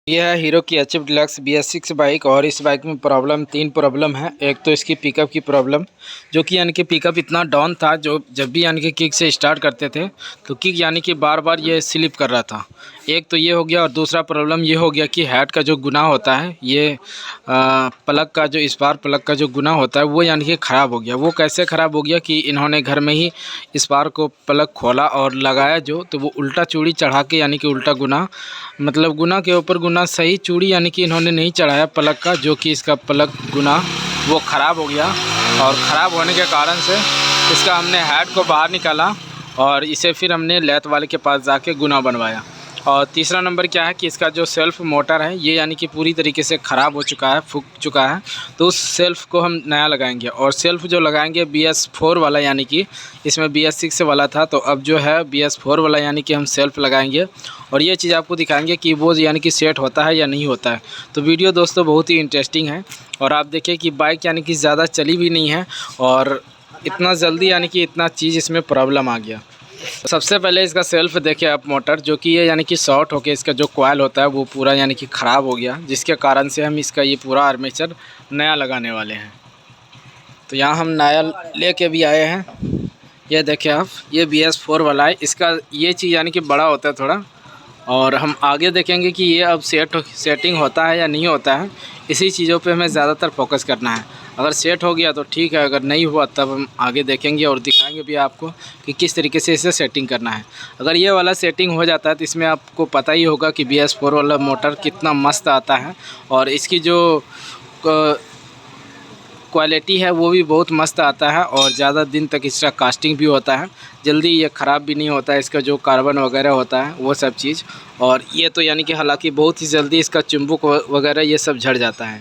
यह है हीरो की H F deluxe BS6 bike. और इस बाइक में तीन प्रॉब्लम है। एक तो इसकी पिकअप की प्रॉब्लम, जो कि यानी कि पिकअप इतना डाउन था, जो जब भी यानी कि किक से स्टार्ट करते थे तो किक यानी कि बार बार ये स्लिप कर रहा था। एक तो ये हो गया। और दूसरा प्रॉब्लम ये हो गया कि हेड का जो गुना होता है, ये प्लग का जो स्पार्क प्लग का जो गुना होता है वो यानी कि ख़राब हो गया। वो कैसे ख़राब हो गया कि इन्होंने घर में ही स्पार्क को प्लग खोला और लगाया तो वो उल्टा चूड़ी चढ़ा के यानी कि उल्टा गुना, मतलब गुना के ऊपर गुना, सही चूड़ी यानी कि इन्होंने नहीं चढ़ाया प्लग का, जो कि इसका प्लग गुना वो ख़राब हो गया। और ख़राब होने के कारण से इसका हमने हेड को बाहर निकाला और इसे फिर हमने लेथ वाले के पास जाके गुना बनवाया। और तीसरा नंबर क्या है कि इसका जो सेल्फ़ मोटर है ये यानी कि पूरी तरीके से ख़राब हो चुका है, फूक चुका है। तो उस सेल्फ़ को हम नया लगाएंगे। और सेल्फ़ जो लगाएंगे BS4 वाला, यानी कि इसमें BS6 वाला था, तो अब जो है BS4 वाला यानी कि हम सेल्फ़ लगाएंगे। और ये चीज़ आपको दिखाएंगे कि वो यानी कि सेट होता है या नहीं होता है। तो वीडियो दोस्तों बहुत ही इंटरेस्टिंग है। और आप देखिए कि बाइक यानी कि ज़्यादा चली भी नहीं है और इतना जल्दी यानी कि इतना चीज़ इसमें प्रॉब्लम आ गया। सबसे पहले इसका सेल्फ़ देखिए आप, मोटर जो कि ये यानी कि शॉर्ट होकर इसका जो कॉइल होता है वो पूरा यानी कि ख़राब हो गया, जिसके कारण से हम इसका ये पूरा आर्मेचर नया लगाने वाले हैं। तो यहाँ हम नया लेके भी आए हैं। ये देखिए आप, ये BS4 वाला है। इसका ये चीज़ यानी कि बड़ा होता है थोड़ा। और हम आगे देखेंगे कि ये अब सेटिंग होता है या नहीं होता है। इसी चीज़ों पे हमें ज़्यादातर फोकस करना है। अगर सेट हो गया तो ठीक है, अगर नहीं हुआ तब हम आगे देखेंगे और दिखाएंगे भी आपको कि किस तरीके से इसे सेटिंग करना है। अगर ये वाला सेटिंग हो जाता है तो इसमें आपको पता ही होगा कि BS4 वाला मोटर कितना मस्त आता है। और इसकी जो क्वालिटी है वो भी बहुत मस्त आता है और ज़्यादा दिन तक इसका कास्टिंग भी होता है, जल्दी ये ख़राब भी नहीं होता है। इसका जो कार्बन वगैरह होता है वो सब चीज़। और ये तो यानी कि हालांकि बहुत ही जल्दी इसका चुंबक वगैरह ये सब झड़ जाता है।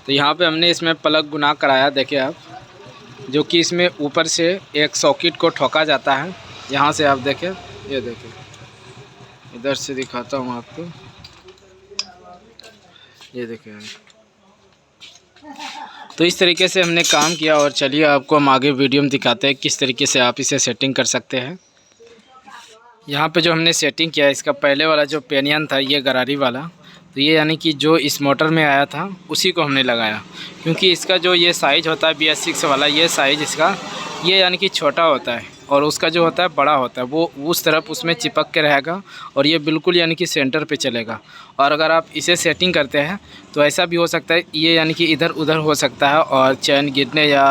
तो यहाँ पे हमने इसमें प्लग गुना कराया, देखिए आप, जो कि इसमें ऊपर से एक सॉकेट को ठोका जाता है। यहाँ से आप देखें, ये देखें, इधर से दिखाता हूँ आपको, ये देखें। तो इस तरीके से हमने काम किया। और चलिए आपको हम आगे वीडियो में दिखाते हैं किस तरीके से आप इसे सेटिंग कर सकते हैं। यहाँ पे जो हमने सेटिंग किया है, इसका पहले वाला जो पेनियन था ये गरारी वाला, तो ये यानी कि जो इस मोटर में आया था उसी को हमने लगाया। क्योंकि इसका जो ये साइज़ होता है BS6 वाला, ये साइज़ इसका ये यानी कि छोटा होता है और उसका जो होता है बड़ा होता है, वो उस तरफ उसमें चिपक के रहेगा और ये बिल्कुल यानी कि सेंटर पे चलेगा। और अगर आप इसे सेटिंग करते हैं तो ऐसा भी हो सकता है ये यानी कि इधर उधर हो सकता है और चैन गिरने या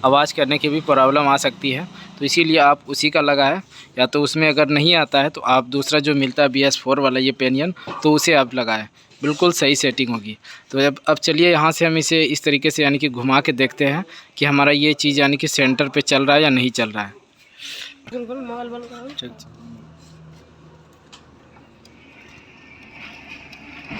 आवाज़ करने की भी प्रॉब्लम आ सकती है। तो इसीलिए आप उसी का लगाएं, या तो उसमें अगर नहीं आता है तो आप दूसरा जो मिलता है BS4 वाला ये पेनियन, तो उसे आप लगाएं, बिल्कुल सही सेटिंग होगी। तो अब चलिए यहाँ से हम इसे इस तरीके से यानी कि घुमा के देखते हैं कि हमारा ये चीज़ यानी कि सेंटर पे चल रहा है या नहीं चल रहा है।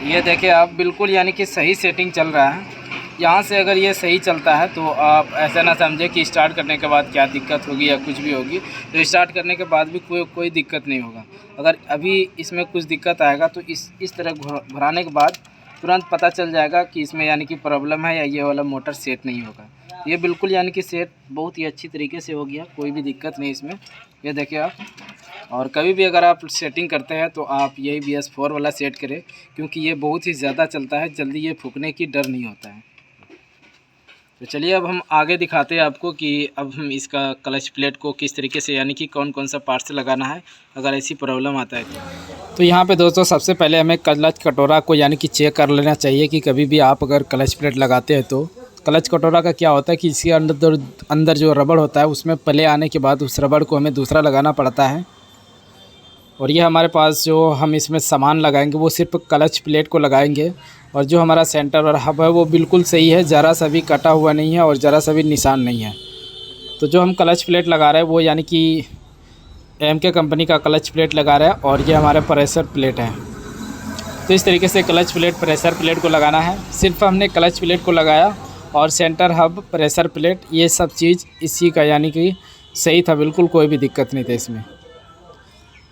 ये देखिए आप, बिल्कुल यानी कि सही सेटिंग चल रहा है। यहाँ से अगर ये सही चलता है तो आप ऐसा ना समझे कि स्टार्ट करने के बाद क्या दिक्कत होगी या कुछ भी होगी। तो स्टार्ट करने के बाद भी कोई दिक्कत नहीं होगा। अगर अभी इसमें कुछ दिक्कत आएगा तो इस तरह घुराने के बाद तुरंत पता चल जाएगा कि इसमें यानी कि प्रॉब्लम है या ये वाला मोटर सेट नहीं होगा। ये बिल्कुल यानी कि सेट बहुत ही अच्छी तरीके से हो गया, कोई भी दिक्कत नहीं इसमें। ये देखिए आप, और कभी भी अगर आप सेटिंग करते हैं तो आप यही BS4 वाला सेट करें, क्योंकि ये बहुत ही ज़्यादा चलता है, जल्दी ये फूकने की डर नहीं होता है। तो चलिए अब हम आगे दिखाते हैं आपको कि अब हम इसका क्लच प्लेट को किस तरीके से यानी कि कौन कौन सा पार्ट से लगाना है अगर ऐसी प्रॉब्लम आता है तो यहाँ पे दोस्तों सबसे पहले हमें क्लच कटोरा को यानी कि चेक कर लेना चाहिए कि कभी भी आप अगर क्लच प्लेट लगाते हैं तो क्लच कटोरा का क्या होता है कि इसके अंदर जो रबड़ होता है उसमें पले आने के बाद उस रबड़ को हमें दूसरा लगाना पड़ता है। और ये हमारे पास जो हम इसमें सामान लगाएंगे वो सिर्फ क्लच प्लेट को लगाएंगे। और जो हमारा सेंटर और हब है वो बिल्कुल सही है, ज़रा सा भी कटा हुआ नहीं है और ज़रा सा भी निशान नहीं है। तो जो हम क्लच प्लेट लगा रहे हैं वो यानी कि MK कंपनी का क्लच प्लेट लगा रहे हैं और ये हमारा प्रेशर प्लेट है। तो इस तरीके से क्लच प्लेट प्रेशर प्लेट को लगाना है। सिर्फ हमने क्लच प्लेट को लगाया और सेंटर हब प्रेशर प्लेट ये सब चीज़ इसी का यानी कि सही था, बिल्कुल कोई भी दिक्कत नहीं था इसमें।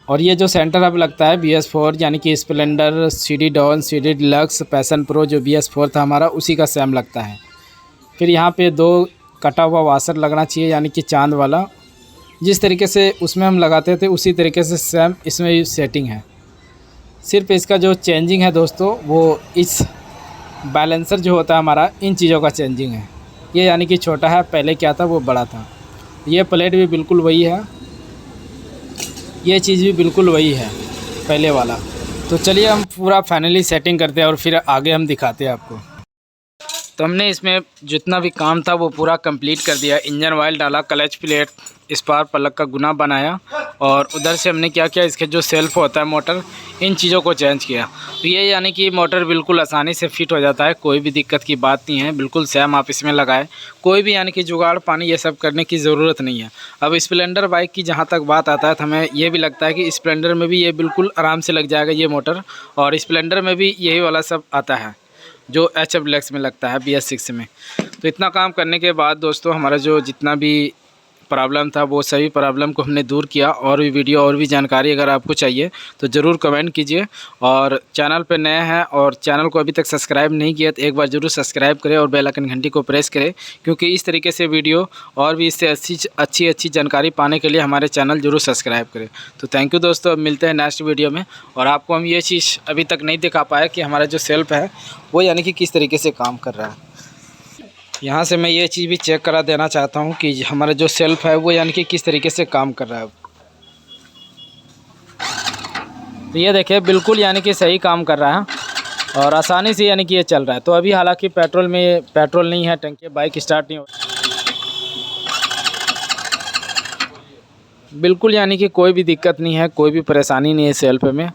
और ये जो सेंटर हब लगता है BS4 यानी कि Splendor, CD Dawn, CD Deluxe, Passion Pro जो BS4 था हमारा उसी का सेम लगता है। फिर यहाँ पे 2 कटा हुआ वाशर लगना चाहिए यानी कि चांद वाला, जिस तरीके से उसमें हम लगाते थे उसी तरीके से सेम इसमें सेटिंग है। सिर्फ इसका जो चेंजिंग है दोस्तों, वो इस बैलेंसर जो होता है हमारा, इन चीज़ों का चेंजिंग है। ये यानी कि छोटा है, पहले क्या था वो बड़ा था। ये प्लेट भी बिल्कुल वही है, ये चीज़ भी बिल्कुल वही है पहले वाला। तो चलिए हम पूरा फाइनली सेटिंग करते हैं और फिर आगे हम दिखाते हैं आपको। तो हमने इसमें जितना भी काम था वो पूरा कंप्लीट कर दिया। इंजन ऑयल डाला, क्लच प्लेट, स्पार्क प्लग का गुना बनाया, और उधर से हमने क्या किया, इसके जो सेल्फ होता है मोटर, इन चीज़ों को चेंज किया। तो ये यानी कि मोटर बिल्कुल आसानी से फिट हो जाता है, कोई भी दिक्कत की बात नहीं है। बिल्कुल सेम आप इसमें लगाए, कोई भी यानी कि जुगाड़ पानी ये सब करने की ज़रूरत नहीं है। अब स्प्लेंडर बाइक की जहाँ तक बात आता है, तो हमें ये भी लगता है कि स्प्लेंडर में भी ये बिल्कुल आराम से लग जाएगा ये मोटर, और स्प्लेंडर में भी यही वाला सब आता है जो HF डिलक्स में लगता है BS6 में। तो इतना काम करने के बाद दोस्तों, हमारा जो जितना भी प्रॉब्लम था वो सभी प्रॉब्लम को हमने दूर किया। और भी वीडियो और भी जानकारी अगर आपको चाहिए तो ज़रूर कमेंट कीजिए, और चैनल पे नए हैं और चैनल को अभी तक सब्सक्राइब नहीं किया तो एक बार ज़रूर सब्सक्राइब करें और बेल आइकन घंटी को प्रेस करें, क्योंकि इस तरीके से वीडियो और भी इससे अच्छी जानकारी पाने के लिए हमारे चैनल ज़रूर सब्सक्राइब करें। तो थैंक यू दोस्तों, अब मिलते हैं नेक्स्ट वीडियो में। और आपको हम ये चीज़ अभी तक नहीं दिखा पाए कि हमारा जो सेल्फ है वो यानी कि किस तरीके से काम कर रहा है। यहाँ से मैं ये चीज़ भी चेक करा देना चाहता हूँ कि हमारा जो सेल्फ है वो यानी कि किस तरीके से काम कर रहा है। तो ये देखिए बिल्कुल यानी कि सही काम कर रहा है और आसानी से यानी कि ये चल रहा है। तो अभी हालांकि पेट्रोल नहीं है, टंकी बाइक स्टार्ट नहीं हो, बिल्कुल यानी कि कोई भी दिक्कत नहीं है, कोई भी परेशानी नहीं है सेल्फ में।